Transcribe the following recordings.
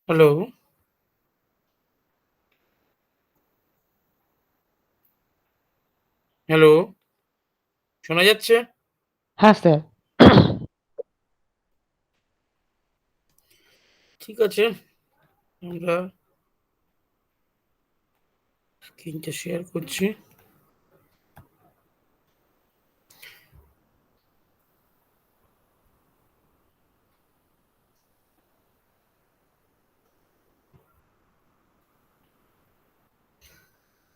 Hello, hello, শোনা যাচ্ছে? হ্যাঁ, স্যার। ঠিক আছে, আমরা স্ক্রিনটা শেয়ার করছি।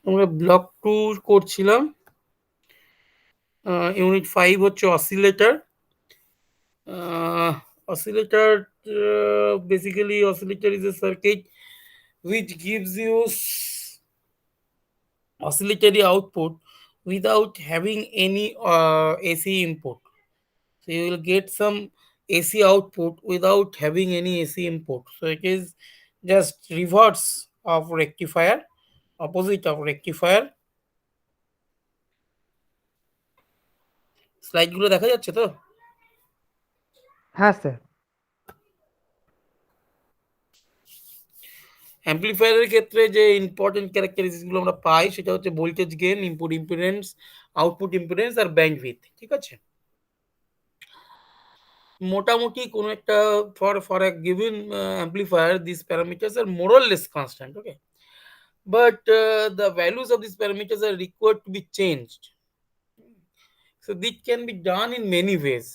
আমরা ব্লক 2 করছিলাম। ইউনিট 5 হচ্ছে oscillator. Oscillator, basically oscillator is a circuit which gives you oscillatory output without having any AC input. So you will get some AC output without having any AC input. So it is just reverse of rectifier, opposite of rectifier. স্লাইডগুলো দেখা যাচ্ছে তো? হ্যাঁ, sir. অ্যাম্প্লিফায়ারের ক্ষেত্রে যে important characteristics গুলো আমরা পাই সেটা হচ্ছে voltage gain, input impedance, output impedance আর ব্যান্ডউইথ। ঠিক আছে? মোটামুটি কোনো একটা for a given amplifier these parameters are more or less constant. Okay, but the values of these parameters are required to be changed. So this can be done in many ways.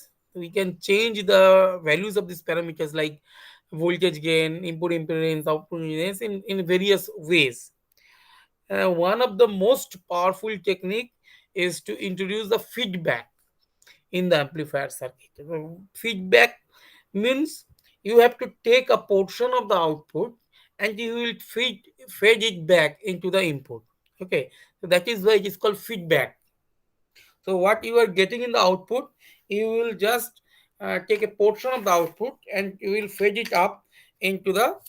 We can change the values of these parameters like voltage gain, input impedance, output impedance in various ways. One of the most powerful technique is to introduce the feedback in the amplifier circuit. Feedback means you have to take a portion of the output and you will feed it back into the input. Okay, so that is why it is called feedback. So what you are getting in the output, you will just take a portion of the output and you will feed it up into the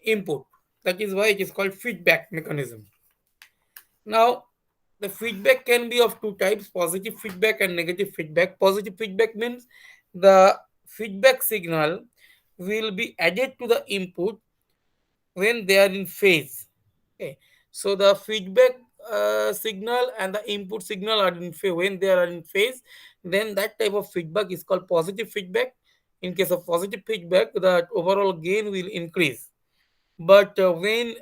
input. That is why it is called feedback mechanism. Now, the feedback can be of two types: positive feedback and negative feedback. Positive feedback means the feedback signal will be added to the input when they are in phase. Okay, so the feedback signal and the input signal are in phase. When they are in phase, then that type of feedback is called positive feedback. In case of positive feedback, the overall gain will increase. But when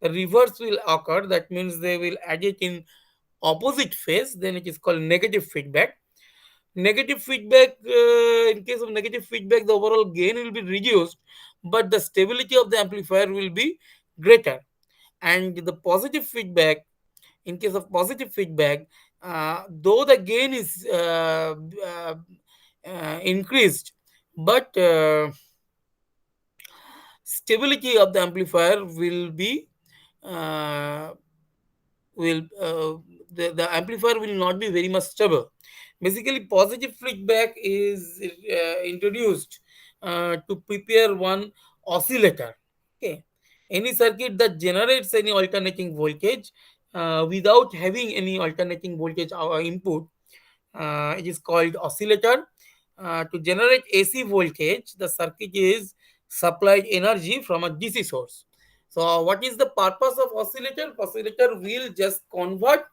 reverse will occur, that means they will add it in opposite phase, then it is called negative feedback. Negative feedback, in case of negative feedback, the overall gain will be reduced, but the stability of the amplifier will be greater. And the positive feedback, in case of positive feedback, though the gain is increased, but stability of the amplifier will be uh, will the amplifier will not be very much stable. Basically, positive feedback is introduced to prepare one oscillator. Okay, any circuit that generates any alternating voltage without having any alternating voltage input, it is called oscillator. To generate AC voltage, the circuit is supplied energy from a DC source. So, what is the purpose of oscillator? Oscillator will just convert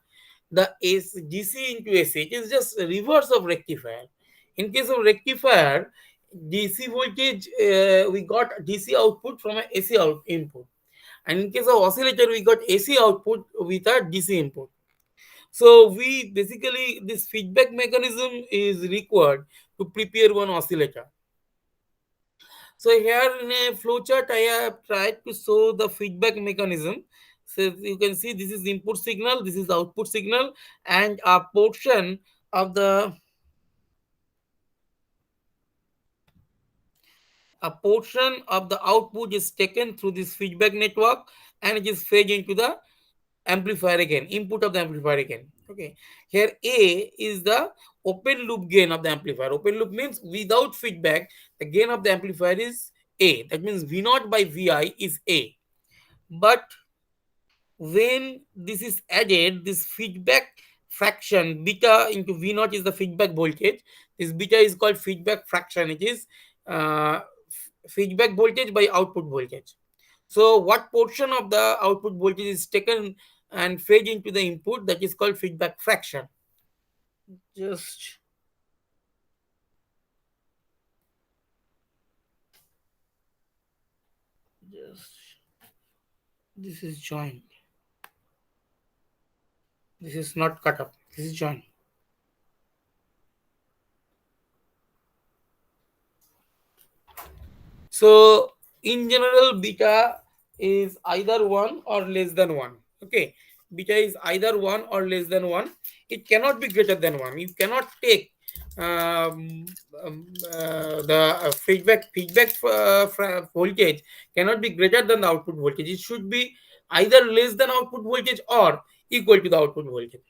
the DC into AC. It is just reverse of rectifier. In case of rectifier, DC voltage, we got DC output from a AC input, and in case of oscillator, we got AC output with a DC input. So we basically, this feedback mechanism is required to prepare one oscillator. So here in a flowchart, I have tried to show the feedback mechanism. So you can see this is input signal, this is output signal, and of the a portion of the output is taken through this feedback network, and it is fed into the amplifier again, input of the amplifier again. Okay, here A is the open loop gain of the amplifier. Open loop means without feedback, the gain of the amplifier is A. That means V naught by Vi is A. But when this is added, this feedback fraction beta into V naught is the feedback voltage. This beta is called feedback fraction. It is feedback voltage by output voltage. So, what portion of the output voltage is taken and fed into the input, that is called feedback fraction. Just, just this is joined. This is not cut up. This is joined. So, in general, beta is either 1 or less than 1. Okay, beta is either 1 or less than 1. It cannot be greater than 1. You cannot take um, the feedback voltage cannot be greater than the output voltage. It should be either less than output voltage or equal to the output voltage.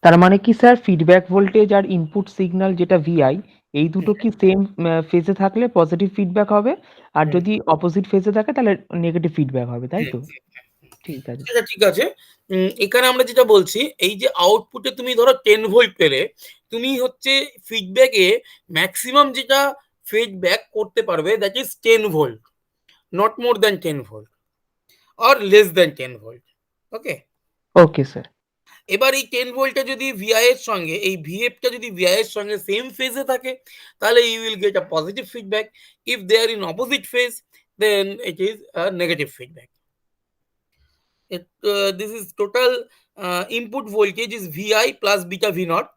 তার মানে কি sir feedback voltage আর input signal যেটা Vi এই Hmm, দুটো কি same ফেজে থাকলে positive feedback হবে আর hmm, যদি অপোজিট ফেজে থাকে তাহলে নেগেটিভ ফিডব্যাক হবে তাই hmm. তো? ঠিক আছে। সেটা ঠিক আছে। এখানে আমরা যেটা বলছি, এই যে আউটপুটে তুমি ধরো 10 ভোল্ট পেলে, তুমি হচ্ছে ফিডব্যাকে ম্যাক্সিমাম যেটা ফিডব্যাক করতে পারবে that is 10 volt, not more than 10 volt or less than 10 volt. Okay, okay sir. এবার এই 10 ভোল্টটা যদি ভিআই এর সঙ্গে, এই ভিএফটা যদি ভিআই এর সঙ্গে সেম ফেজে থাকে, তাহলে you will get a positive feedback. If they are in opposite phase, then it is a negative feedback. This is total input voltage is Vi plus beta V naught.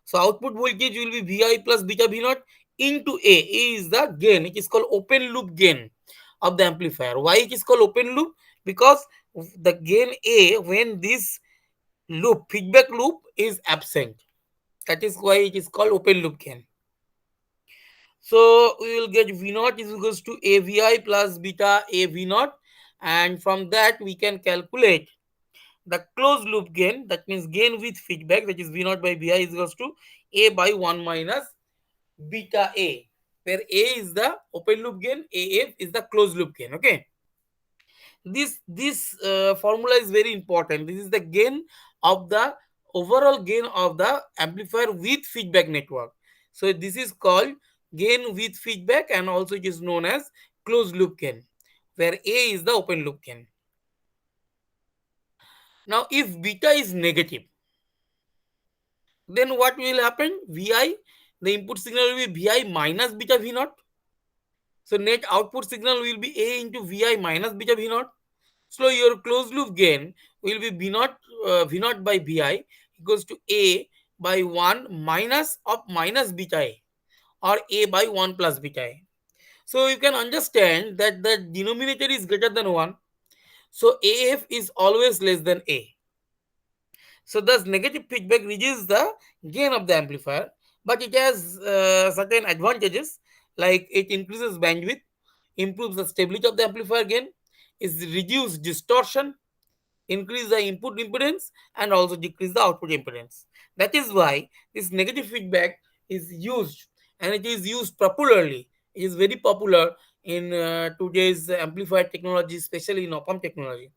So output voltage will be Vi plus beta V naught into A. A is the gain. It is called open loop gain of the amplifier. Why it is called open loop? Because the gain A, when this loop, feedback loop is absent. That is why it is called open loop gain. So we will get V naught is equals to AVI plus beta AV naught, and from that we can calculate the closed loop gain, that means gain with feedback, that is V naught by Vi is equals to A by 1 minus beta A, where A is the open loop gain, AF is the closed loop gain. Okay, this formula is very important. This is the gain of the overall gain of the amplifier with feedback network. So this is called gain with feedback, and also it is known as closed loop gain, where A is the open loop gain. Now if beta is negative, then what will happen? Vi, the input signal will be Vi minus beta V naught. So net output signal will be A into Vi minus beta V naught. So your closed loop gain will be V naught by Vi equals to A by 1 minus of minus beta A, or A by 1 plus beta A. So you can understand that the denominator is greater than 1. So AF is always less than A. So thus negative feedback reduces the gain of the amplifier, but it has certain advantages, like it increases bandwidth, improves the stability of the amplifier gain, is reduce distortion, increase the input impedance, and also decrease the output impedance. That is why this negative feedback is used, and it is used popularly. It is very popular in today's amplifier technology, especially in op-amp technology.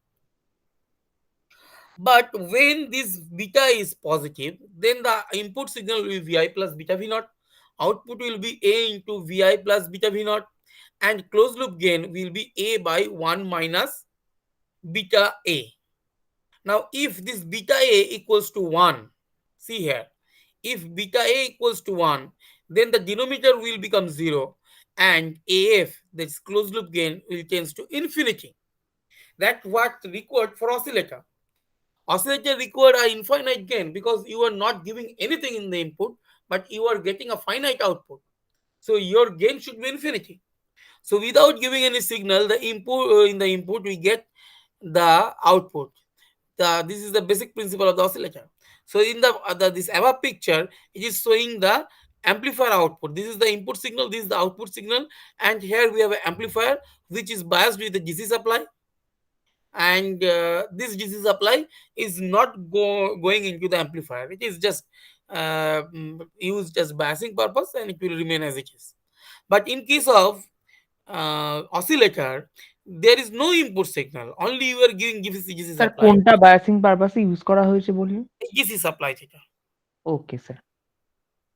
But when this beta is positive, then the input signal will be Vi plus beta V naught. Output will be A into Vi plus beta V naught. And closed loop gain will be A by 1 minus beta A. Now, if this beta A equals to 1, see here, if beta A equals to 1, then the denominator will become 0, and AF, this closed loop gain, will tend to infinity. That's what required for oscillator. Oscillator required an infinite gain because you are not giving anything in the input, but you are getting a finite output. So your gain should be infinity. So without giving any signal, the input in the input we get the output. This is the basic principle of the oscillator. So in this above picture, it is showing the amplifier output. This is the input signal, this is the output signal, and here we have an amplifier which is biased with the DC supply, and this DC supply is not going into the amplifier. It is just used as biasing purpose, and it will remain as it is. But in case of oscillator, there is no input signal, only you are giving DC sir supply. কোনটা biasing পারপাসে use করা হয়েছে বলুন? DC supply থেকে, okay sir.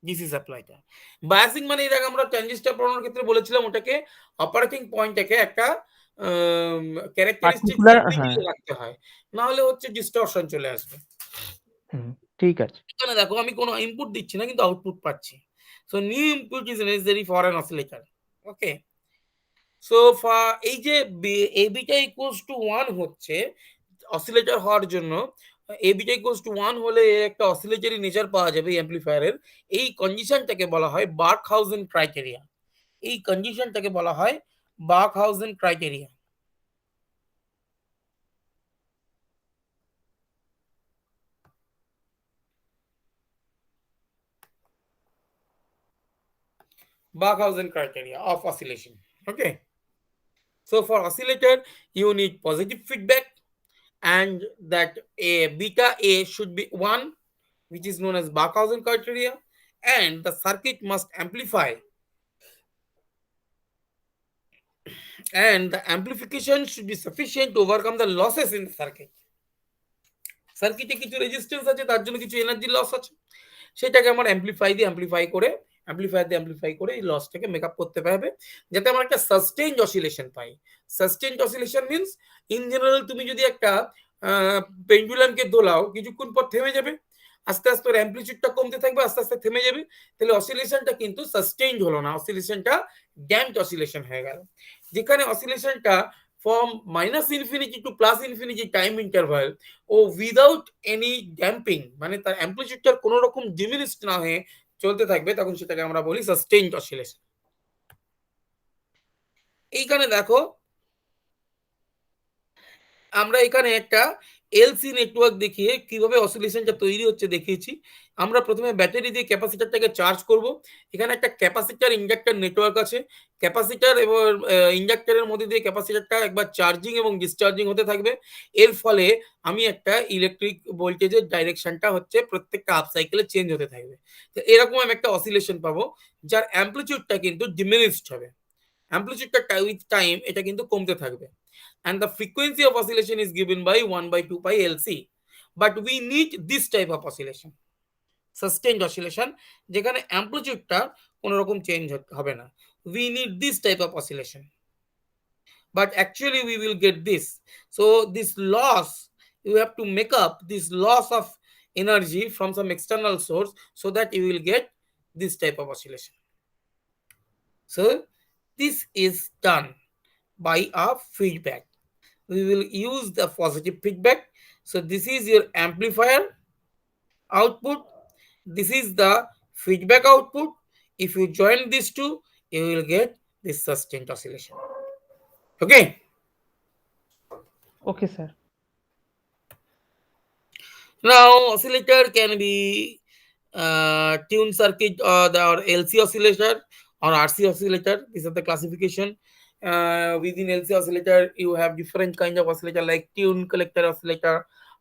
DC সাপ্লাইটা biasing মানে এর আগে আমরা ট্রানজিস্টর পড়ানোর ক্ষেত্রে বলেছিলাম ওটাকে অপারেটিং পয়েন্টটাকে একটা ক্যারেক্টারিস্টিক পার্টিকুলার হ্যাঁ, মিডিয়ে রাখতে হয়, না হলে হচ্ছে ডিস্টরশন চলে আসবে। হুম, ঠিক আছে। এখানে দেখো আমি কোনো ইনপুট দিচ্ছি না, কিন্তু আউটপুট পাচ্ছি। So new input is necessary for an oscillator. Okay, so for এই যে এবিটা ইকুয়ালস টু 1 হচ্ছে অসিলেটর হওয়ার জন্য, এবিটা ইকুয়ালস টু 1 হলে একটা অসিলেটরি নেচার পাওয়া যাবে এই অ্যাম্পলিফায়ারের। এই কন্ডিশনটাকে বলা হয় বার্কহাউজেন ক্রাইটেরিয়া। এই কন্ডিশনটাকে বলা হয় বার্কহাউজেন criteria. Barkhausen criteria of oscillation. Okay. So for oscillator, you need positive feedback, and that a beta A should be 1, which is known as Barkhausen criteria, and the circuit must amplify, and the amplification should be sufficient to overcome the losses in the circuit. সার্কিটে কিছু resistance আছে, তার জন্য কিছু energy loss আছে, সেটাকে আমার amplify করে এই লসটাকে মেক আপ করতে পারবে, যাতে আমরা একটা sustained oscillation pi. Sustained oscillation means, in general তুমি যদি একটা পেন্ডুলামকে দোলাও, কিছুক্ষণ পর থেমে যাবে, আস্তে আস্তে ওর অ্যাম্পলিটিউডটা কমতে থাকবে, আস্তে আস্তে থেমে যাবে, তাহলে অসিলেশনটা কিন্তু সাস্টেইনড হলো না, অসিলেশনটা ড্যাম্পড অসিলেশন হয়ে গেল। যেখানে অসিলেশনটা from minus infinity to plus infinity time interval ও উইদাউট এনি ড্যাম্পিং, মানে তার অ্যাম্পলিটিউডটার কোনো রকম ডিমিনিশড না হয়ে চলতে থাকবে, তখন সেটাকে আমরা বলি সাস্টেইনড অসিলেশন। এইখানে দেখো আমরা এখানে একটা এলসি নেটওয়ার্ক দেখিয়ে কিভাবে অসিলেশনটা তৈরি হচ্ছে দেখিয়েছি। আমরা প্রথমে ব্যাটারি দিয়ে ক্যাপাসিটারটাকে চার্জ করব। এখানে একটা ক্যাপাসিটার ইন্ডাক্টর নেটওয়ার্ক আছে। ক্যাপাসিটার এবং ইন্ডাক্টরের মধ্যে দিয়ে ক্যাপাসিটারটা একবার চার্জিং এবং ডিসচার্জিং হতে থাকবে। এর ফলে আমি একটা ইলেকট্রিক ভোল্টেজের ডাইরেকশনটা হচ্ছে প্রত্যেকটা হাফ সাইকেলে চেঞ্জ হতে থাকবে। তো এরকম আমি একটা অসিলেশন পাবো, যার অ্যামপ্লিটিউডটা কিন্তু ডিমিনিশড হবে। অ্যামপ্লিটিউডটা উইথ টাইম এটা কিন্তু কমতে থাকবে। And the frequency of oscillation is given by 1 by 2 pi LC. But we need this type of oscillation, sustained oscillation, যেখানে অ্যামপ্লিটিউডটা কোনো রকম চেঞ্জ হবে না। We need this type of oscillation. But actually we will get this. So this loss, you have to make up this loss of energy from some external source so that you will get this type of oscillation. So this is done by a feedback. We will use the positive feedback. So this is your amplifier output. This is the feedback output. If you join these two, you will get this sustained oscillation. Okay. Okay sir. Now oscillator can be tune circuit or LC oscillator or RC oscillator. These are the classification. Within LC oscillator, you have different kind of oscillator like tune collector oscillator,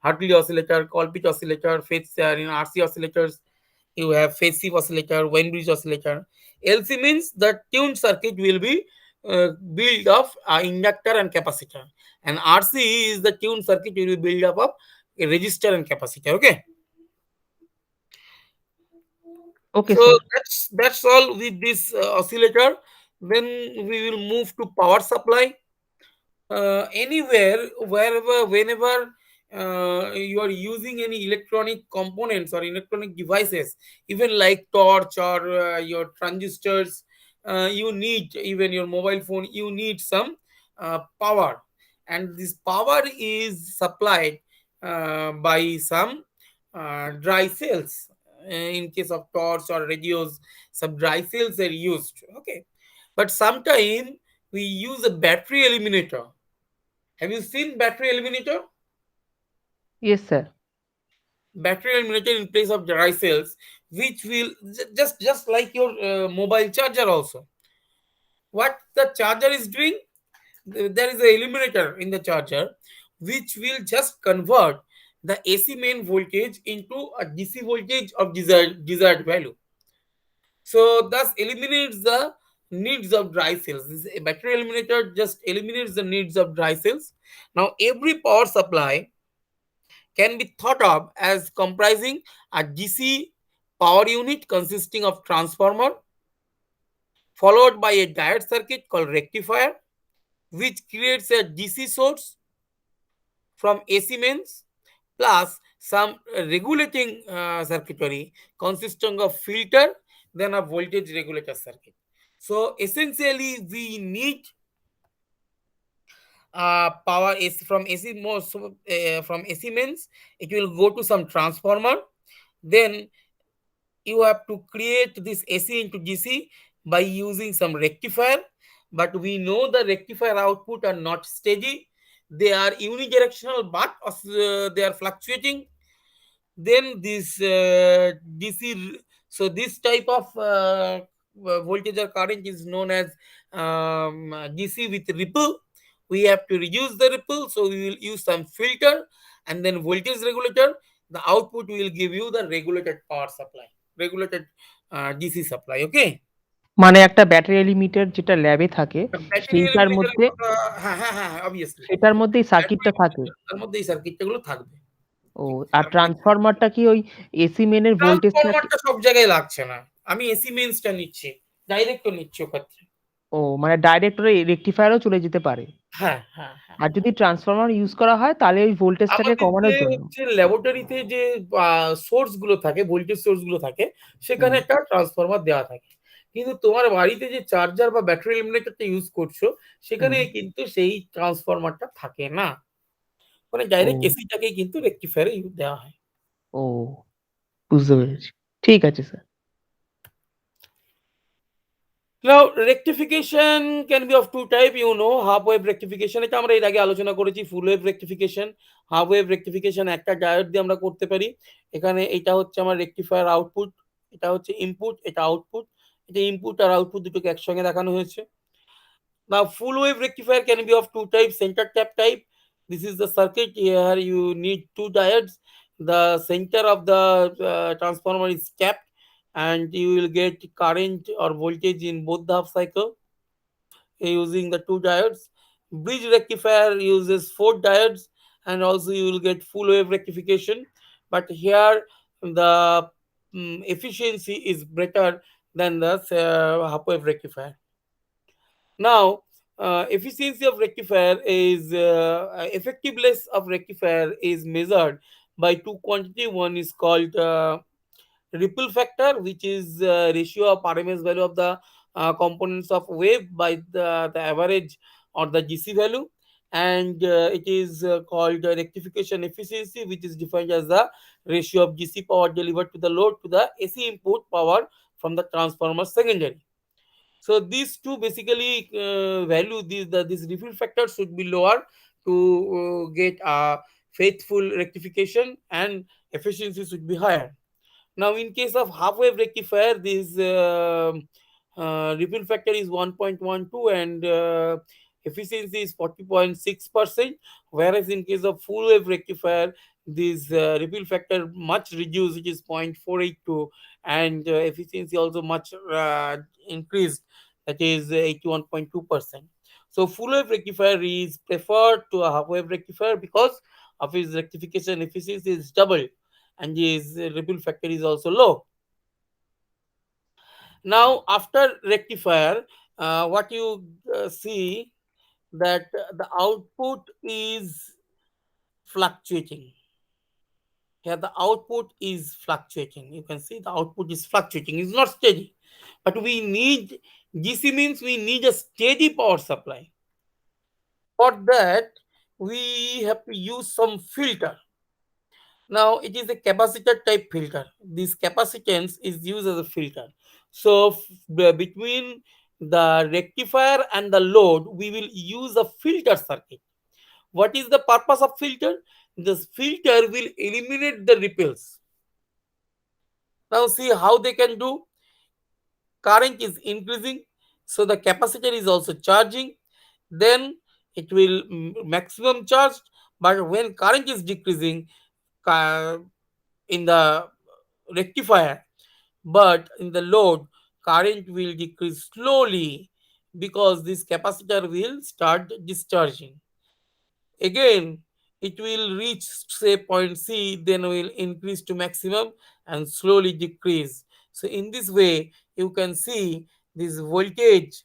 Hartley oscillator, Colpitts oscillator, phase in RC oscillators. You have phase shift oscillator, Weinbridge oscillator. LC means the tuned circuit will be built of inductor and capacitor, and RC is the tuned circuit will be built up of a resistor and capacitor. Okay. Okay So sir. that's all with this oscillator. Then we will move to power supply. Anywhere, wherever, whenever you are using any electronic components or electronic devices, even like torch or your transistors, you need, even your mobile phone, you need some power, and this power is supplied by some dry cells. In case of torch or radios, some dry cells are used. Okay, but sometimes we use a battery eliminator. Have you seen battery eliminator? Yes sir. Battery eliminator in place of dry cells, which will just like your mobile charger also. What the charger is doing? There is a eliminator in the charger, which will just convert the AC main voltage into a DC voltage of desired value. So thus eliminates the needs of dry cells. This battery eliminator just eliminates the needs of dry cells. Now every power supply can be thought of as comprising a DC power unit consisting of transformer followed by a diode circuit called rectifier, which creates a DC source from AC mains plus some regulating circuitry consisting of filter, then a voltage regulator circuit. So essentially we need power AC from AC most from AC mains. It will go to some transformer. Then you have to create this AC into DC by using some rectifier. But we know the rectifier output are not steady. They are unidirectional, but they are fluctuating. Then this DC, so this type of voltage or current is known as DC with ripple. We have to reduce the ripple, so we will use some filter and then voltage regulator. The output will give you the regulated power supply, regulated DC supply. Okay. মানে একটা battery limiter যেটা ল্যাবে থাকে battery সেইটার এলিমিনেটরের মধ্যে কথা, হ্যাঁ হ্যাঁ হ্যাঁ অবভিয়াসলি সেটার মধ্যেই ব্যাটারি সার্কিটটা থাকে। এলিমিনেটর তার মধ্যে এই সার্কিটটা গুলো থাকবে। ও আর ট্রান্সফরমারটা কি ওই এসি মেইনের ভোল্টেজটাকে ট্রান্সফরমারটা সব জায়গায় লাগছে না, আমি এসি মেইনসটা নিচ্ছি, ডাইরেক্টও নিচ্ছি ওক্ষেত্রে। ও মানে ডাইরেক্ট ওই রেকটিফায়ারও চলে যেতে পারে। হ্যাঁ হ্যাঁ হ্যাঁ। আর যদি ট্রান্সফরমার ইউজ করা হয় তাহলে ওই ভোল্টেজটাকে আমাদের যে কমানোর জন্য। হচ্ছে ল্যাবরেটরিতে যে সোর্স গুলো থাকে, ভোল্টেজ সোর্স গুলো থাকে, সেখানে হুম, একটা ট্রান্সফরমার দেওয়া থাকে। কিন্তু তোমার বাড়িতে যে চার্জার বা ব্যাটারি এলিমিনেটরটা ইউজ করছো, সেখানে হুম। কিন্তু সেই ট্রান্সফরমারটা থাকে না। মানে ও, ডাইরেক্ট এসিটাকেই কিন্তু রেকটিফায়ারে দেওয়া হয়। ও বুঝতে পেরেছি। ঠিক আছে sir. Now, rectification can be of two type. You know, half wave rectification, এটা আমরা এর আগে আলোচনা করেছি। ফুল wave rectification, half wave rectification একটা ডায়োড দিয়ে আমরা করতে পারি। এখানে এটা হচ্ছে আমার রেকটিফায়ার আউটপুট, এটা হচ্ছে ইনপুট, এটা আউটপুট। এটা ইনপুট আর আউটপুট দুটোকে একসঙ্গে দেখানো হয়েছে। Now, full wave rectifier can be of two types, center tap type. This is the circuit. Here you need two diodes. The center of the transformer is tapped, and you will get current or voltage in both the half cycle using the two diodes. Bridge rectifier uses four diodes, and also you will get full wave rectification. But here the efficiency is better than the half wave rectifier. Now, efficiency of rectifier is effectiveness of rectifier is measured by two quantity. One is called ripple factor, which is ratio of RMS value of the components of wave by the average or the GC value, and it is called rectification efficiency, which is defined as the ratio of GC power delivered to the load to the AC input power from the transformer secondary. So these two basically value this refill factor should be lower to get a faithful rectification, and efficiency should be higher. Now, in case of half wave rectifier, this refill factor is 1.12, and efficiency is 40.6%. Whereas in case of full wave rectifier, this refill factor much reduced, which is 0.482, and efficiency also much increased, that is 81.2%. So full wave rectifier is preferred to a half wave rectifier because of its rectification efficiency is double, and his ripple factor is also low. Now, after rectifier, what you see that the output is fluctuating. Here, the output is fluctuating. You can see the output is fluctuating. It's not steady. But we need DC means we need a steady power supply. For that, we have to use some filter. Now it is a capacitor type filter. This capacitance is used as a filter. So between the rectifier and the load, we will use a filter circuit. What is the purpose of filter? This filter will eliminate the ripples. Now see how they can do. Current is increasing, so the capacitor is also charging. Then it will maximum charged. But when current is decreasing, uh, in the rectifier, but in the load, current will decrease slowly because this capacitor will start discharging. Again, it will reach say point C, then will increase to maximum and slowly decrease. So in this way, you can see this voltage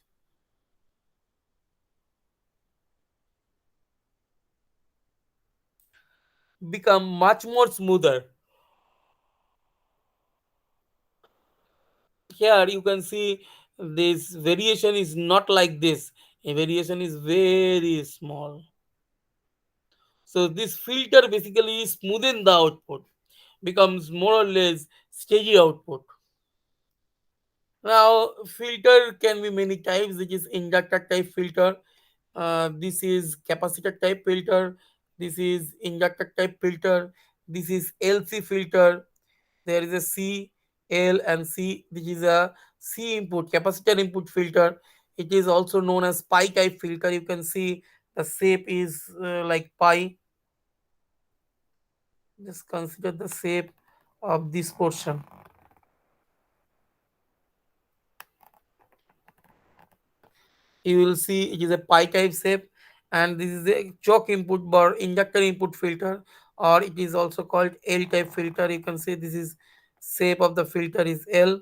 become much more smoother. Here you can see this variation is not like this. A variation is very small. So this filter basically smoothen the output, becomes more or less steady output. Now filter can be many types, which is inductor type filter. This is capacitor type filter. This is inductor type filter. This is LC filter. There is a C, L, and C. This is a C input capacitor input filter. It is also known as pi type filter. You can see the shape is like pi. Just consider the shape of this portion. You will see it is a pi type shape, and this is a choke input bar inductor input filter, or it is also called L type filter. You can see this is shape of the filter is L.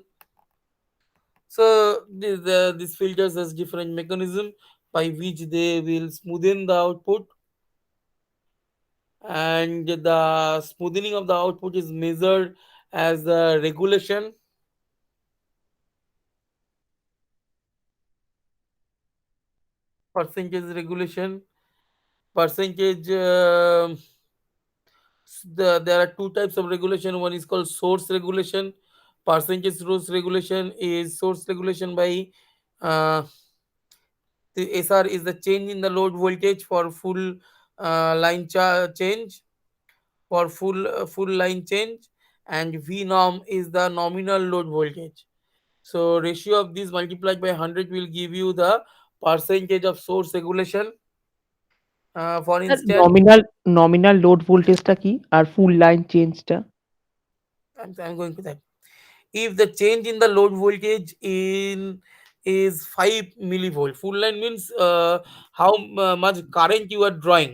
So this filters has different mechanism by which they will smoothen the output, and the smoothening of the output is measured as the regulation, percentage regulation, percentage. There are two types of regulation. One is called source regulation. Percentage source regulation is source regulation by Uh, the SR is the change in the load voltage for full line change, for full line change, and V norm is the nominal load voltage. So ratio of these multiplied by 100 will give you the percentage of source regulation. For sir instance, nominal load ভোল্টেজটা কি? আর ফুল line চেঞ্জটা? I'm going to that. If the change in the load voltage in is 5 millivolt, full line means how much current you are drawing.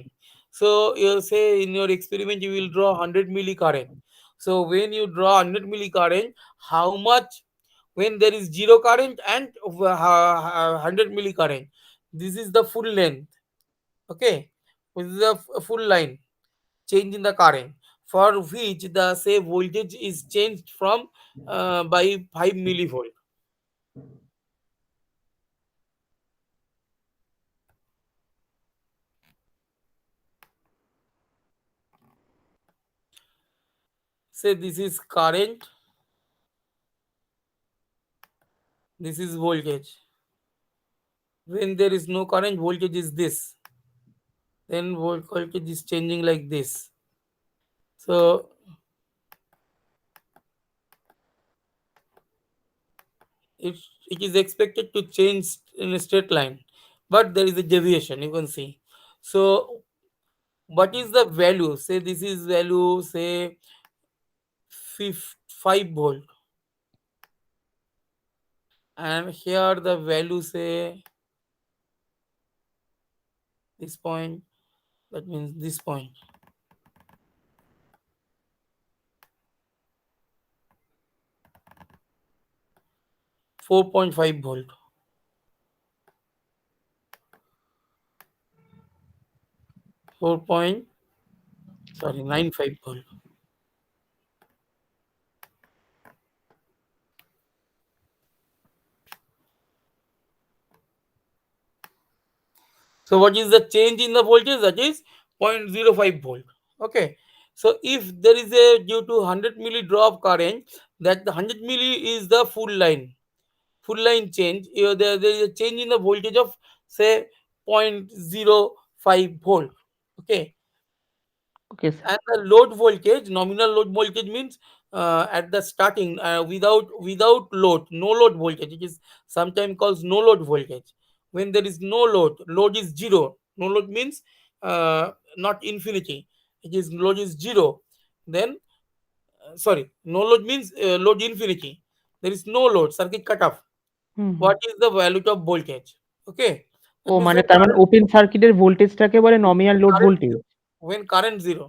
So you say in your experiment you will draw 100 milli current. So when you draw 100 milli current, how much when there is zero current and 100 milli current, this is the full length. Okay, this is the full line change in the current, for which the say voltage is changed from by 5 millivolt. Say this is current, this is voltage. When there is no current, voltage is this, then voltage is changing like this. So it, it is expected to change in a straight line, but there is a deviation, you can see. So what is the value? Say this is value, say 5 volt, and here the value say this point, that means this point, 4.5 volt, 4 point, sorry, 95 volt. So what is the change in the voltage? That is 0.05 volt. Okay. So if there is a due to 100 milli drop current, that the 100 milli is the full line change. There is a change in the voltage of say 0.05 volt. Okay. Okay sir. And the load voltage, nominal load voltage means at the starting without load, no load voltage. It is sometimes called no load voltage. When there is no load, load is zero. No load means not infinity. It is load is zero. Then sorry, no load means load infinity. There is no load. Circuit cut off. Hmm, hmm. What is the value of voltage? Okay, ও that means মানে when তার মানে open সার্কিটের ভোল্টেজটাকে বলে nominal load current voltage? zero, when current zero,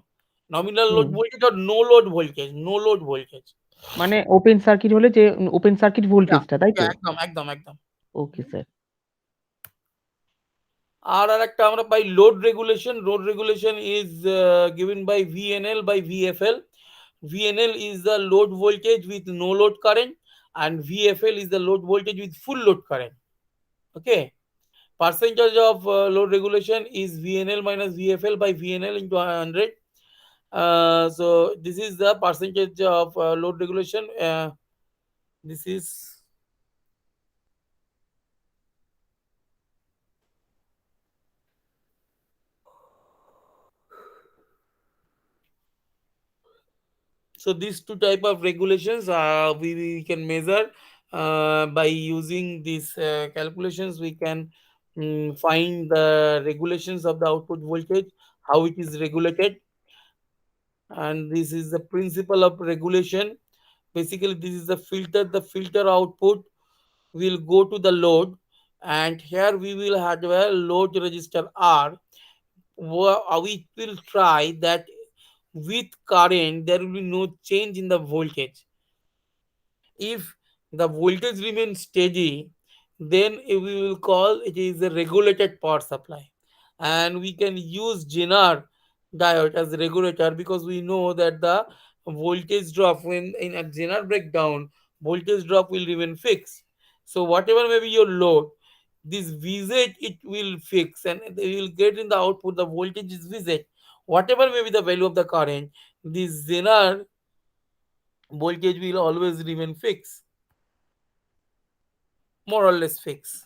nominal hmm. load voltage or no load voltage, no load voltage. মানে open circuit হলে যে open circuit Yeah, ভোল্টেজটা, তাই তো? yeah, একদম। Okay sir. আর একটা আমরা পাই load regulation. Load regulation is given by VNL by VFL. VNL is the load voltage with no load current, and VFL is the load voltage with full load current. Okay, percentage of load regulation is VNL minus VFL by VNL into 100. So this is the percentage of load regulation. This is, so these two type of regulations we can measure by using these calculations. We can find the regulations of the output voltage, how it is regulated, and this is the principle of regulation. Basically, this is the filter. The filter output will go to the load, and here we will have a load resistor R. We will try that with current there will be no change in the voltage. If the voltage remains steady, then we will call it is a regulated power supply. And we can use Zener diode as a regulator, because we know that the voltage drop when in a Zener breakdown, voltage drop will remain fixed. So whatever may be your load, this VZ it will fix, and they will get in the output the voltage is VZ. Whatever may be the value of the current, this Zener voltage will always remain fixed. more or less fixed.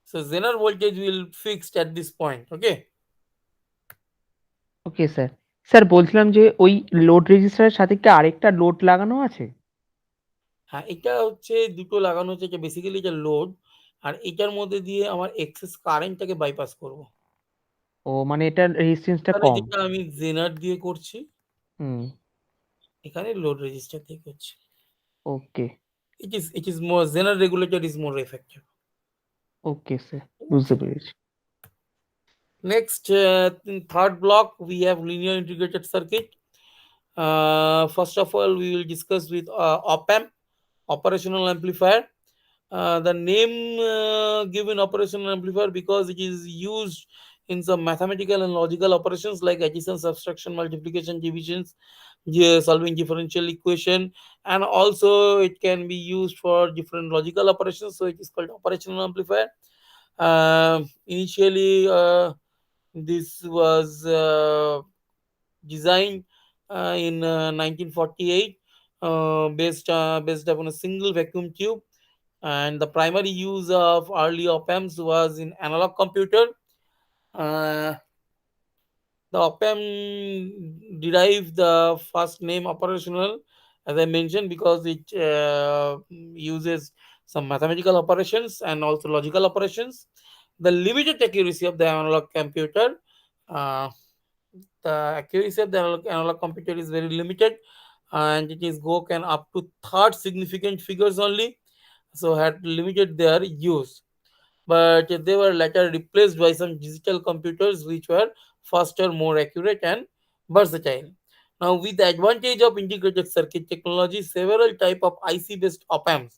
So Zener voltage will fixed at this point. Okay. Okay sir. Sir বলছিলাম যে ওই load রেজিস্টারের সাথে কি আরেকটা load লাগানো আছে? হ্যাঁ, এটা হচ্ছে দুটো লাগানো হচ্ছে, এটা বেসিক্যালি এটা লোড, আর এটার মধ্যে দিয়ে আমার এক্সেস কারেন্টটাকে বাইপাস করব। ও মানে এটার রেজিস্ট্যান্সটা এখানে কম। যেটা আমি জেনার দিয়ে করছি, হুম। এখানে লোড রেজিস্টার দিয়ে করছি। ওকে। It is more Zener regulator is more effective. Okay sir, বুঝতে পেরেছি। Next, in third block we have linear integrated circuit. First of all, we will discuss with op amp, operational amplifier. The name given operational amplifier because it is used in some mathematical and logical operations like addition, subtraction, multiplication, divisions, solving differential equation, and also it can be used for different logical operations. So it is called operational amplifier. Initially, this was designed in 1948, based upon a single vacuum tube, and the primary use of early op amps was in analog computer. Uh, the op amp derived the first name operational, as I mentioned, because it uses some mathematical operations and also logical operations. The limited accuracy of the analog computer. Uh, the accuracy of the analog computer is very limited, and it is go can up to third significant figures only, so had limited their use, but they were later replaced by some digital computers which were faster, more accurate, and versatile. Now, with the advantage of integrated circuit technology, several type of IC based op amps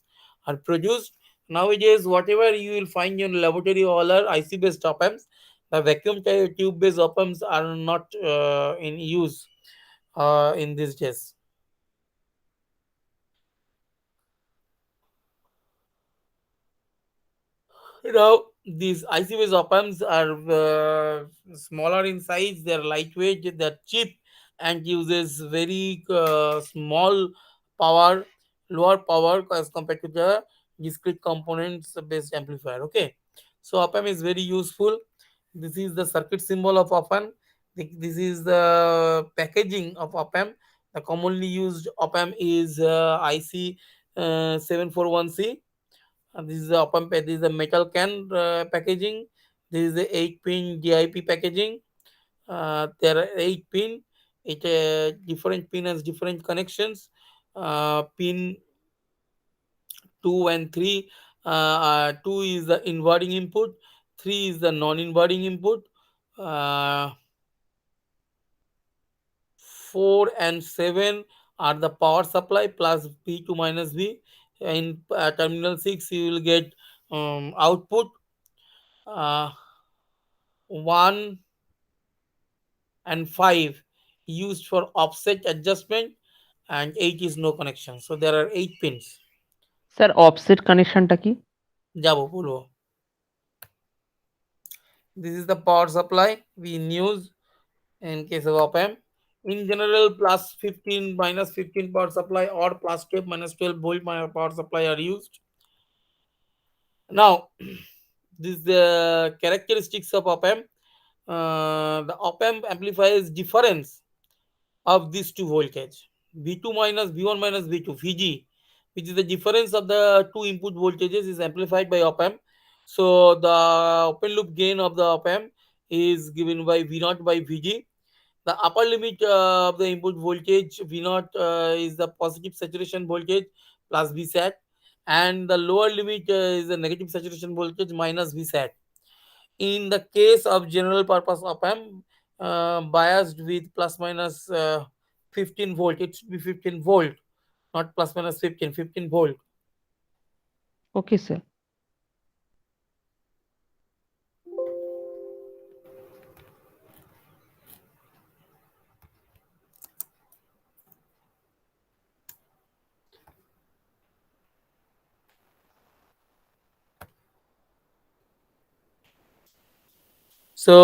are produced nowadays. Whatever you will find in laboratory, all are IC based op amps. The vacuum tube based op amps are not in use in these days. These IC-based op-amps are smaller in size, they're lightweight, they're cheap, and uses very small power, lower power as compared to the discrete components based amplifier. Okay, so op-amp is very useful. This is the circuit symbol of op-amp. This is the packaging of op-amp. The commonly used op-amp is IC 741C. This is the open this is the metal can packaging. This is the 8-pin DIP packaging. There are 8 pin. It different pin has different connections. Pin 2 and 3. 2 is the inverting input. 3 is the non-inverting input. Uh, 4 and 7 are the power supply plus P2 minus V. In terminal 6, you will get output. 1 and 5 used for offset adjustment, and 8 is no connection. So there are 8 pins. Sir offset কানেকশনটা কি? Jabo bolo. This is the power supply we use in case of op amp. In general, plus 15 minus 15 power supply or plus 12 minus 12 volt power supply are used. Now, this is the characteristics of op amp. The op amp amplifies difference of these two voltage, V2 minus V1 minus V2, Vg, which is the difference of the two input voltages, is amplified by op amp. So the open loop gain of the op amp is given by V0 by Vg. The upper limit of the input voltage V0 is the positive saturation voltage plus Vsat, and the lower limit is the negative saturation voltage minus Vsat. In the case of general purpose op amp, biased with plus minus 15 volt, it should be 15 volt, not plus minus 15 volt. Okay sir. So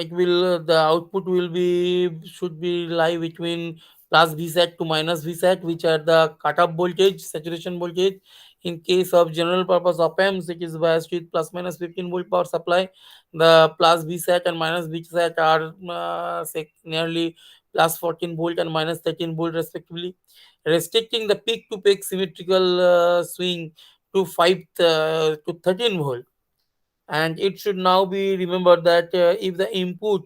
it will the output will be should be lie between plus Vsat to minus Vsat, which are the cutoff voltage, saturation voltage. In case of general purpose op amps, it is biased with plus minus 15 volt power supply. The plus Vsat and minus Vsat are say nearly plus 14 volt and minus 13 volt respectively, restricting the peak to peak symmetrical swing to 5 to 13 volt. And it should now be remembered that if the input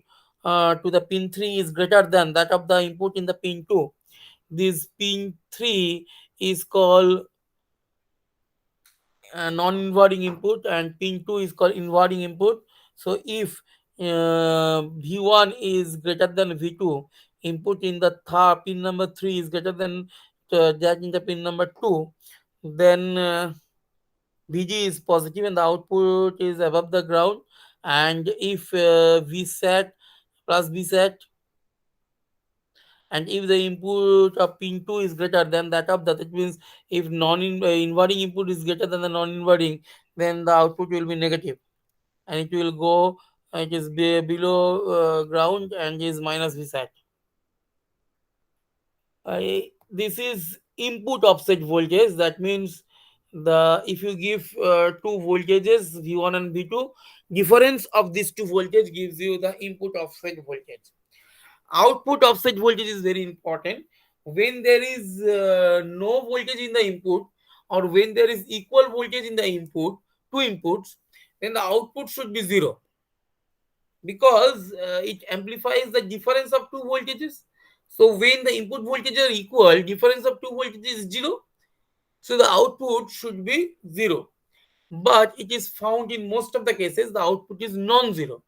to the pin 3 is greater than that of the input in the pin 2, this pin 3 is called non-inverting input and pin 2 is called inverting input. So if V1 is greater than V2, input in the pin number 3 is greater than that in the pin number 2, then Vg is positive and the output is above the ground. And if Vsat plus Vsat, and if the input of pin 2 is greater than that of that means if non-inverting input is greater than the non-inverting, then the output will be negative and it will go, it is below ground and is minus Vsat. This is input offset voltage. That means the if you give two voltages V1 and V2, difference of these two voltage gives you the input offset voltage. Output offset voltage is very important. When there is no voltage in the input, or when there is equal voltage in the input, two inputs, then the output should be zero, because it amplifies the difference of two voltages. So when the input voltages are equal, difference of two voltages is zero, so the output should be zero. But it is found in most of the cases the output is non-zero.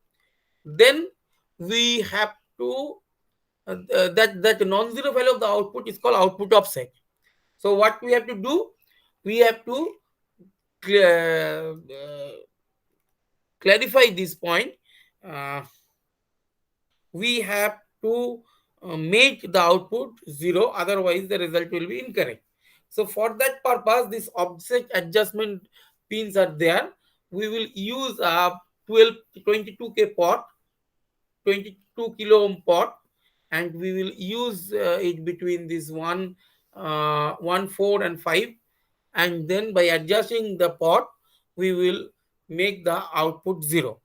Then we have to that non-zero value of the output is called output offset. So what we have to do, we have to clarify this point. Uh, we have to make the output zero, otherwise the result will be incorrect. So for that purpose, this offset adjustment pins are there. We will use a 12 22k pot, 22 kilo ohm pot, and we will use it between this 1 4 and 5, and then by adjusting the pot we will make the output zero.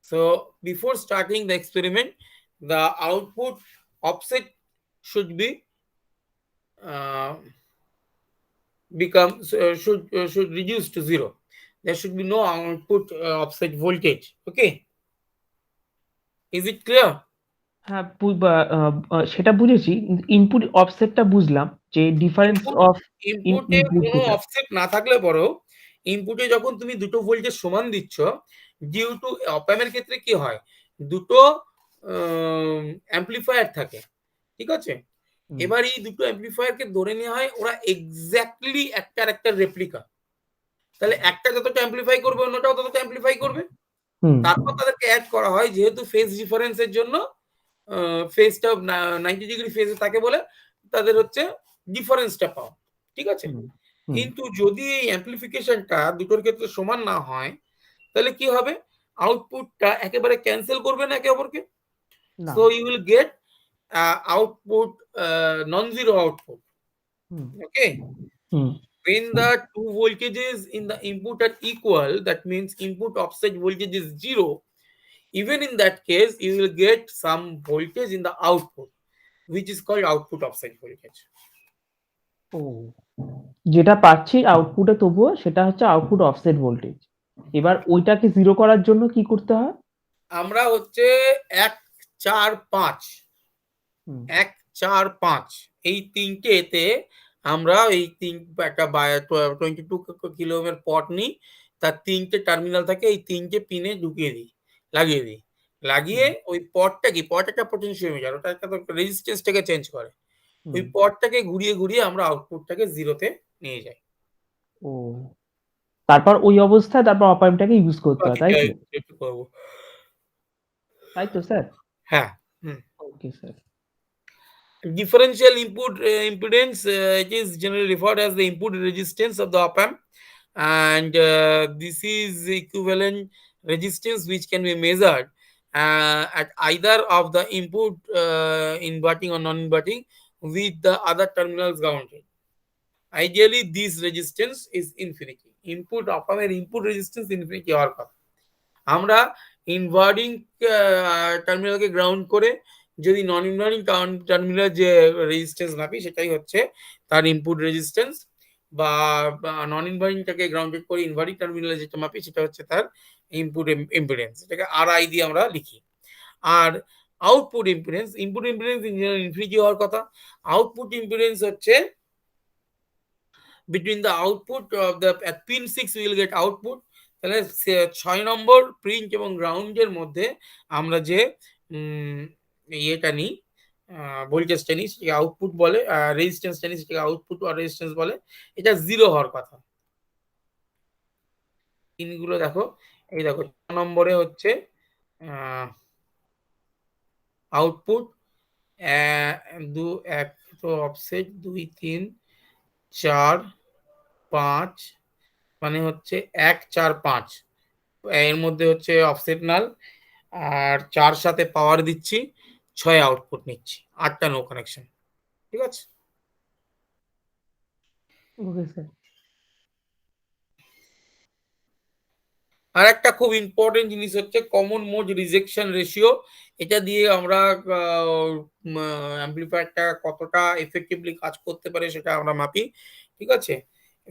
So before starting the experiment, the output offset should be uh, should reduce to zero. There should be no output offset voltage. Okay, is it clear? হ্যাঁ, সেটা বুঝেছি। Input অফসেটটা বুঝলাম যে difference input of ইনপুটে input কোনো যেটা। Offset না থাকলে পরেও, ইনপুটে যখন তুমি দুটো ভোল্টেজ সমান দিচ্ছ, ডিউ টু অপামের ক্ষেত্রে কি হয়, দুটো অ্যাম্পলিফায়ার থাকে, ঠিক আছে? হুম, এবার এই দুটো অ্যাম্পলিফায়ারকে ধরে নেওয়া হয় ওরা এক্স্যাক্টলি একটার একটা রেপ্লিকা। তাহলে একটা যতটা অ্যাম্পলিফাই করবে অন্যটাও ততটা অ্যাম্পলিফাই করবে। হুম, তারপর তাদেরকে অ্যাড করা হয়, যেহেতু ফেজ ডিফারেন্সের জন্য ফেজটা 90 ডিগ্রি ফেজে থাকে বলে তাদের হচ্ছে ডিফারেন্সটা পাও, ঠিক আছে? হুম, হুম, কিন্তু যদি এই অ্যাম্পলিফিকেশনটা দুটোর ক্ষেত্রে সমান না হয়, তাহলে কি হবে, আউটপুটটা একেবারে ক্যান্সেল করবে না একে অপরকে। না, so you will get output non-zero output. Hmm, Okay, hmm, when the two voltages in the input are equal, that means input offset voltage is zero. Even in that case, you will get some voltage in the output, which is called output offset voltage. ও! যেটা পাচ্ছি আউটপুটে তবুও সেটা হচ্ছে output offset voltage. এবার ওইটাকে 0 করার জন্য কি করতে হয়? আমরা হচ্ছে 1 4 5 হুম, 1 4 5 এই তিনটেতে আমরা এই একটা 22 কিলো ওহমের পট নিই, তার তিনটে টার্মিনাল থাকে, এই তিনটে পিনে ঢুকিয়ে দিই, লাগিয়ে দিই। লাগিয়ে হুম, ওই পটটা কি, পট একটা পোটেনশিওমিটার, ওটা একটা রেজিস্ট্যান্সটাকে চেঞ্জ করে। ওই হুম, পটটাকে ঘুরিয়ে ঘুরিয়ে আমরা আউটপুটটাকে জিরোতে নিয়ে যাই। ও! তারপর ওই অবস্থায় তারপর অপ অ্যাম্পটাকে ইউজ করতে হয়, তাই বাকিটা তো? একটু করবো। তাই তো স্যার? হ্যাঁ, হুম। Okay sir. Differential input impedance, it is generally referred as the input resistance of the op amp, and this is equivalent resistance which can be measured at either of the input, inverting or non-inverting, with the other terminals grounded. Ideally, this resistance is infinity. Input আপনাদের input resistance infinity হওয়ার কথা। আমরা inverting টার্মিনালকে ground করে যদি নন inverting terminal যে resistance মাপি সেটাই হচ্ছে তার ইনপুট রেজিস্ট্যান্স, বা নন ইনভার্টিংটাকে গ্রাউন্ডেড করে ইনভার্টিং টার্মিনালে যেটা মাপি সেটা হচ্ছে তার ইনপুট ইম্পিডেন্স, এটাকে আর আই দিয়ে আমরা লিখি। আর output impedance, input impedance infinity হওয়ার কথা, আউটপুট ইম্পিডেন্স হচ্ছে between the output of the at pin 6 we will get output, তাহলে 6 নম্বর প্রিন্ট এবং গ্রাউন্ডের মধ্যে আমরা যে ইয়েটা নিই, ভোল্টেজটা নিই সেটাকে আউটপুট বলে, রেজিস্ট্যান্সটা নিই সেটাকে আউটপুট আর রেজিস্ট্যান্স বলে, এটা 0 হওয়ার কথা। পিনগুলো দেখো, এই দেখো 6 নম্বরে হচ্ছে আউটপুট, এক তো অফসেট 2 3 4 5, মানে হচ্ছে 1 4 5, এর মধ্যে হচ্ছে অফসেট নাল, আর 4 সাথে পাওয়ার দিচ্ছি, 6 আউটপুট নিচ্ছি, 8টা নো কানেকশন। ঠিক আছে। Okay sir. আর একটা খুব ইম্পর্টেন্ট জিনিস হচ্ছে কমন মোড রিজেকশন রেশিও। এটা দিয়ে আমরা অ্যাম্পলিফায়ারটা কতটা এফেক্টিভলি কাজ করতে পারে সেটা আমরা মাপি। ঠিক আছে,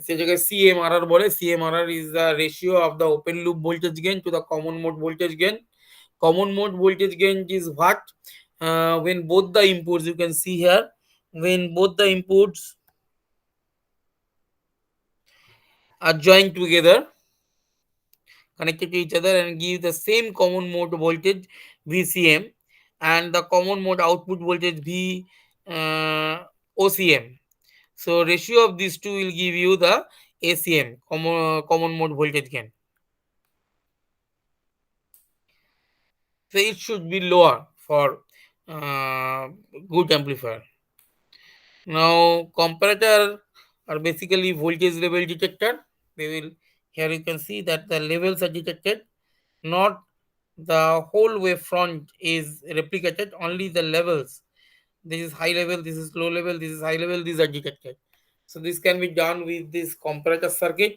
সে জায়গায় সিএমআরআর বলে, CMRR is the ratio of the open loop voltage gain to the common mode voltage gain. Common mode voltage gain is what, when both the inputs, you can see here, when both the inputs are joined together, connected to each other and give the same common mode voltage VCM and the common mode output voltage V OCM. So ratio of these two will give you the ACM, common mode voltage gain. So it should be lower for good amplifier. Now comparator are basically voltage level detector. They will, here you can see that the levels are detected, not the whole wavefront is replicated, only the levels. This is high level, this is low level, this is high level, these are detected. So this can be done with this comparator circuit.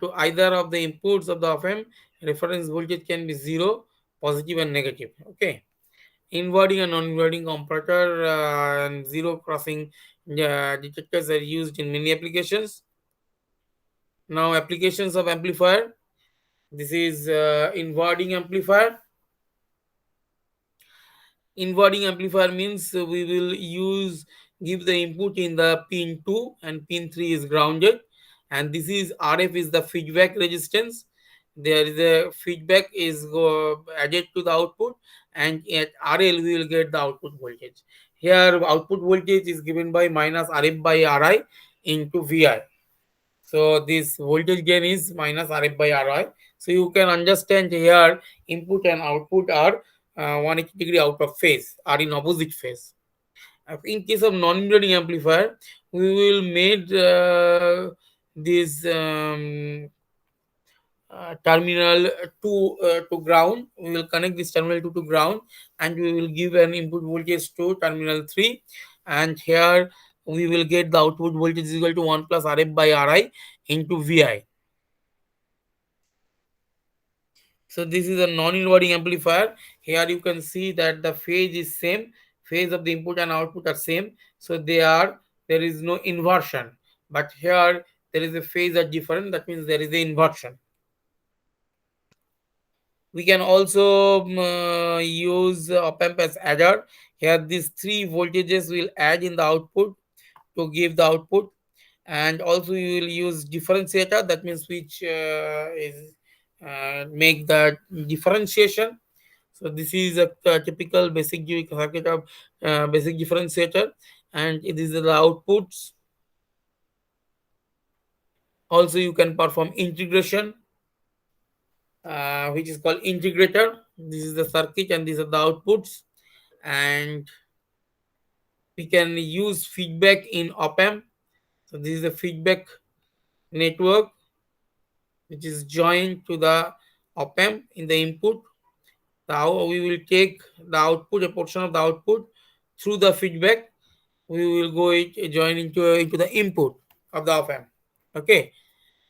To either of the inputs of the op-amp, reference voltage can be 0, positive and negative. Okay. Inverting and non-inverting comparator and zero crossing detectors are used in many applications. Now applications of amplifier. This is inverting amplifier. Inverting amplifier means we will give the input in the pin 2 and pin 3 is grounded, and this is RF is the feedback resistance. There is a feedback is added to the output, and at RL we will get the output voltage. Here output voltage is given by minus RF by RI into VI. So this voltage gain is minus RF by RI. So you can understand here input and output are 180 degree out of phase, are in opposite phase. In case of non-inverting amplifier, we will make this terminal to ground. We will connect this terminal to ground, and we will give an input voltage to terminal 3, and here we will get the output voltage is equal to 1 plus RF by RI into VI. So this is a non-inverting amplifier. Here you can see that the phase is same, phase of the input and output are same, so there is no inversion. But here there is a phase are different, that means there is a inversion. We can also use op-amp as adder. Here these 3 voltages will add in the output to give the output, and also you will use differentiator, that means which is make the differentiation. So this is a typical basic circuit of basic differentiator, and these are the outputs. Also you can perform integration, which is called integrator. This is the circuit and these are the outputs, and we can use feedback in op-amp. So this is the feedback network. which is joined to the op amp in the input. We will take the output, a portion of the output through the feedback. We will go join into the input of the op amp. Okay,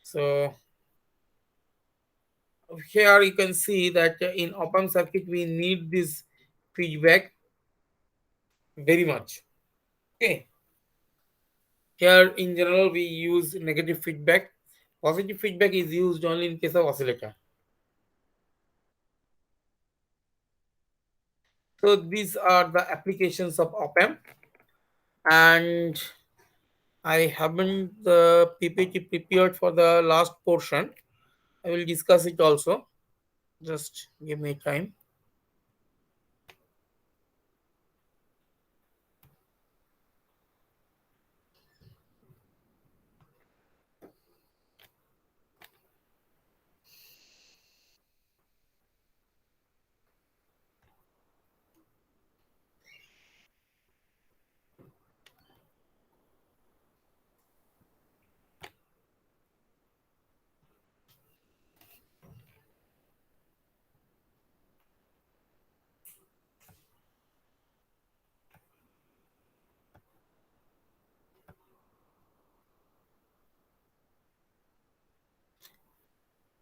so here you can see that in op amp circuit we need this feedback very much. Okay, here in general we use negative feedback. Positive feedback is used only in case of oscillator. So these are the applications of op amp, and I haven't the PPT prepared for the last portion. I will discuss it also. Just give me time.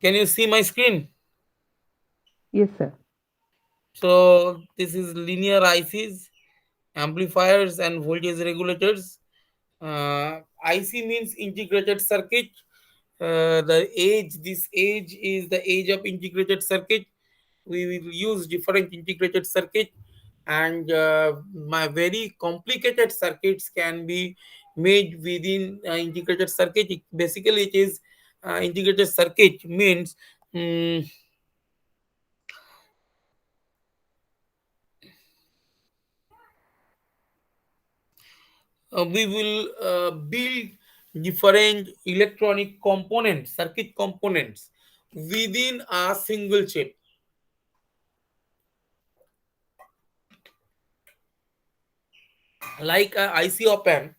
Can you see my screen? Yes, sir. So this is linear ICs, amplifiers, and voltage regulators. IC means integrated circuit. This age is the age of integrated circuit. We will use different integrated circuit, and my very complicated circuits can be made within integrated circuit. Basically, it is integrated circuit means. mm, we will build different electronic components, circuit components within a single chip. Like a IC op amp,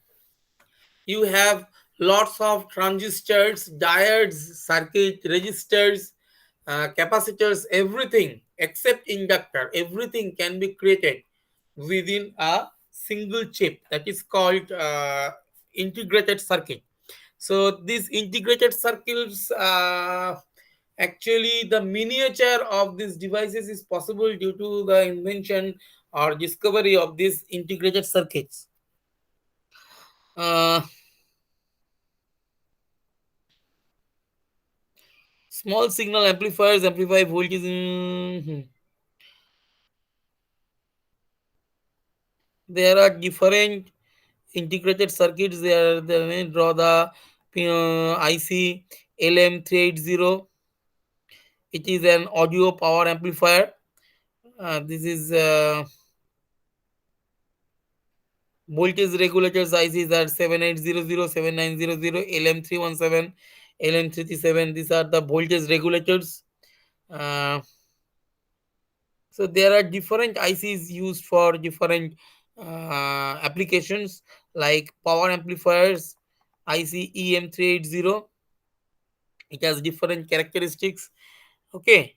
you have lots of transistors, diodes, circuit registers, capacitors, everything except inductor. Everything can be created within a single chip, that is called integrated circuit. So these integrated circuits, actually the miniature of these devices is possible due to the invention or discovery of these integrated circuits. Uh, Small signal amplifiers amplify voltage. There are different integrated circuits. They may draw the IC LM380. It is an audio power amplifier. This is voltage regulators ICs are 7800, 7900, LM317, LM337. These are the voltage regulators. Uh, so there are different ICs used for different applications, like power amplifiers, IC EM380. It has different characteristics. Okay,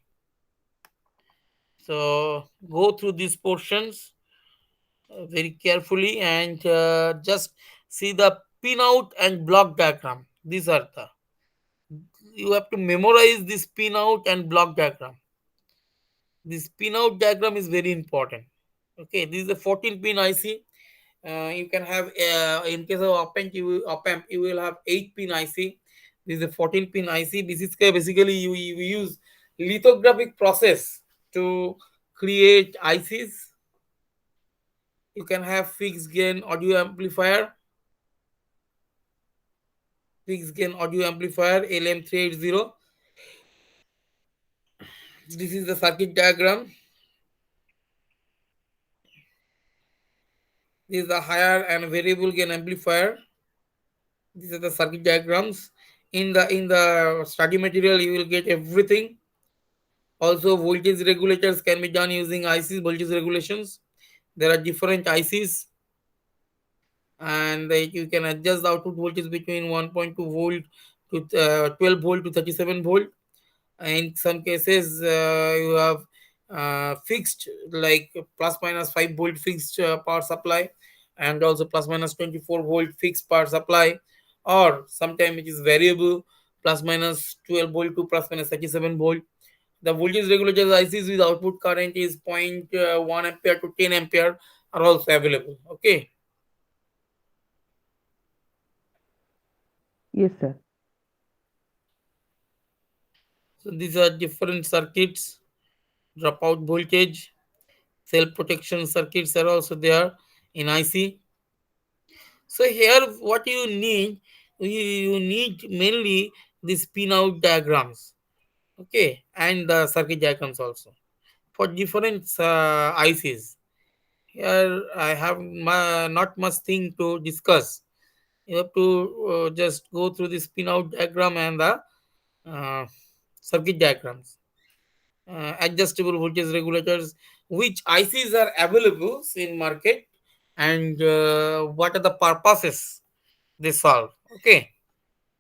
so go through these portions very carefully, and just see the pin out and block diagram. These are the, you have to memorize this pin out and block diagram. This pin out diagram is very important. Okay, this is a 14 pin IC. You can have in case of op amp you will have 8 pin IC. This is a 14 pin IC. This is basically you use lithographic process to create ICs. You can have fixed gain audio amplifier, LM380. This is the circuit diagram. This is the higher and variable gain amplifier. These are the circuit diagrams. In the study material, you will get everything. Also, voltage regulators can be done using ICs, voltage regulations. There are different ICs, and you can adjust the output voltage between 1.2 volt to 12 volt to 37 volt. In some cases, you have fixed, like plus minus 5 volt fixed power supply, and also plus minus 24 volt fixed power supply, or sometimes it is variable, plus minus 12 volt to plus minus 37 volt. The voltage regulators ICs with output current is point 0.1 ampere to 10 ampere are also available. Okay, Yes, sir. so these are different circuits. Dropout voltage, self protection circuits are also there in IC. So here what you need mainly these pinout diagrams, okay, and the circuit diagrams also for different ICs. Here I have not much thing to discuss. You have to just go through this pinout diagram and the uh, circuit diagrams. Adjustable voltage regulators, which ICs are available in market, and what are the purposes they solve. Okay,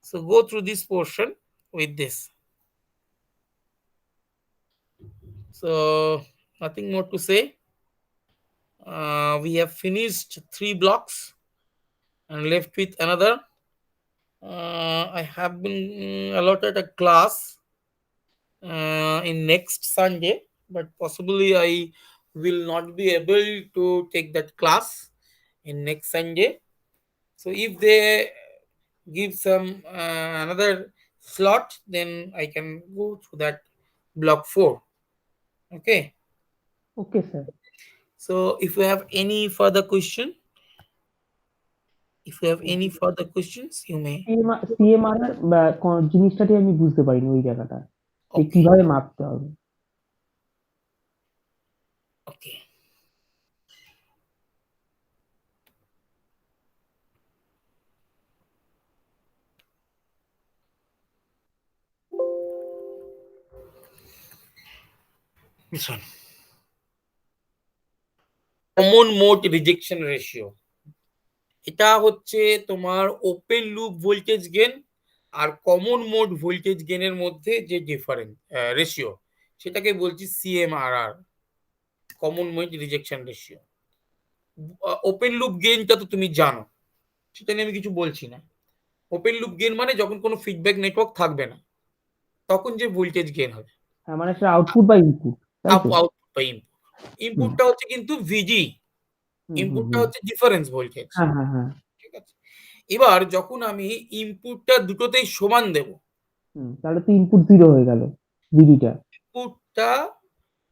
so go through this portion with this. So nothing more to say. We have finished 3 blocks and left with another. I have been allotted a class in next Sunday, but possibly I will not be able to take that class in next Sunday. So if they give some another slot, then I can go through that block 4. Okay. Okay, sir. So if you have any further question, if you have any further questions, you may. CMR জিনিসটাটি আমি বুঝতে পারিনি ওই জায়গাটা, যে Okay. কিভাবে মাপতে হবে। Okay. This one. Common mode rejection ratio. এটা হচ্ছে তোমার ওপেন লুপ ভোল্টেজ গেন আর কমন মোড ভোল্টেজ গেনের মধ্যে যে ডিফারেন্স রেশিও, সেটাকে বলছি CMRR, common mode rejection ratio. Open loop গেইনটা তো তুমি জানো, সেটা নিয়ে আমি কিছু বলছি না। ওপেন লুপ গেইন মানে যখন কোনো ফিডব্যাক নেটওয়ার্ক থাকবে না, তখন যে ভোল্টেজ গেইন হবে। হ্যাঁ, মানে সেটা আউটপুট বা ইনপুট, তাই আপ তো? আউটপুট বা ইনপুট, হুম, ইনপুটটা হচ্ছে কিন্তু ভিজি, হুম, হুম, ইনপুটটা হুম। হচ্ছে ডিফারেন্স ভোল্টেজ। হ্যাঁ, হ্যাঁ, হ্যাঁ। ঠিক আছে, এবার যখন আমি ইনপুটটা দুটোতেই সমান দেব, তাহলে তো ইনপুট 0 হয়ে গেল, ভিডিটা। ইনপুটটা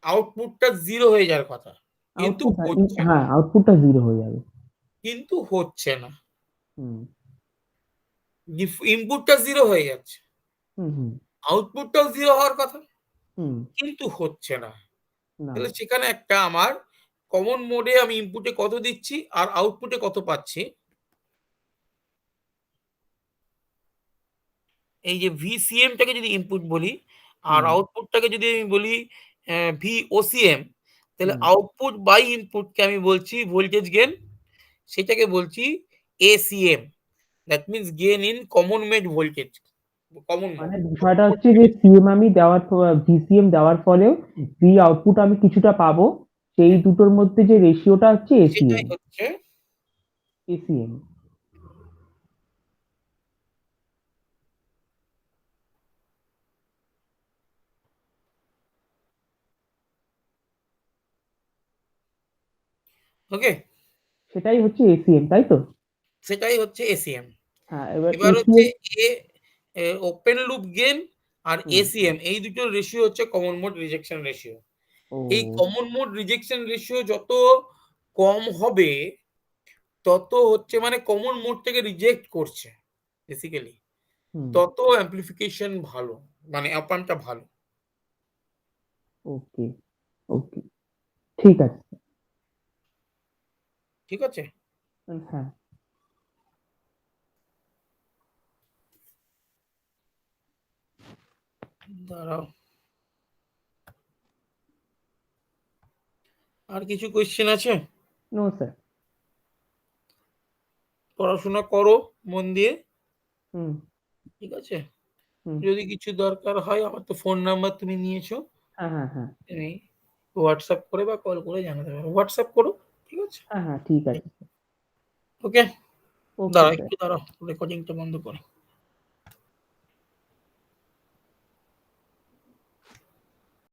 আউটপুটটা জিরো হয়ে যাওয়ার কথা, কিন্তু আউটপুট, হচ্ছে না। হ্যাঁ, আউটপুটটা 0 হয়ে যাবে। কিন্তু হচ্ছে না, হুম, ইনপুটটা জিরো হয়ে যাচ্ছে, হুম, হুম, আউটপুটটাও জিরো হওয়ার কথা, হুম। কিন্তু হচ্ছে না। না। তাহলে সেখানে একটা আমার কমন মোডে আমি ইনপুটে কত দিচ্ছি আর আউটপুটে কত পাচ্ছি, এই যে ভিসিএমটাকে যদি ইনপুট বলি আর হুম, আউটপুটটাকে যদি আমি বলি ভিওসিএম, তাহলে হুম। আউটপুট বাই ইনপুটকে আমি বলছি ভোল্টেজ গেন, সেটাকে বলছি ACM, that means gain in common mode voltage, common mode. মানে বিষয়টা হচ্ছে যে সিএম আমি দেওয়ার ভিসিএম দেওয়ার ফলেও ভি আউটপুট আমি কিছুটা পাবো, সেই দুটোর মধ্যে যে রেশিওটা হচ্ছে সেটাই এসিএম। হচ্ছে। এসিএম। ওকে, সেটাই হচ্ছে এসিএম, তাই তো? সেটাই হচ্ছে এসিএম। হ্যাঁ, এবার এবার হচ্ছে এসিএম। এ ওপেন লুপ গেন আর হুম। এসিএম, এই দুটোর রেশিও হচ্ছে কমন মোড রিজেকশন রেশিও। ও। এই কমন মোড রিজেকশন রেশিও যত কম হবে, তত হচ্ছে মানে কমন মোডটাকে রিজেক্ট করছে বেসিক্যালি, হুম। তত অ্যাম্প্লিফিকেশন ভালো, মানে অ্যাপামটা ভালো। ওকে, ওকে, ঠিক আছে। ঠিক আছে, হ্যাঁ। দাঁড়াও, আর কিছু কোয়েশ্চেন আছে? No sir. পড়াশোনা করো মন দিয়ে। হুম। ঠিক আছে? হুম। যদি কিছু দরকার হয়, আমার তো ফোন নাম্বার তুমি নিয়েছো, হ্যাঁ, হ্যাঁ, হ্যাঁ। তুমি হোয়াটসঅ্যাপ করে বা কল করে জানাতে পারো। হোয়াটসঅ্যাপ করো, ঠিক আছে? হ্যাঁ, হ্যাঁ, ঠিক আছে। ওকে? ওকে দাঁড়াও স্যার। একটু দাঁড়াও, রেকর্ডিংটা বন্ধ করি।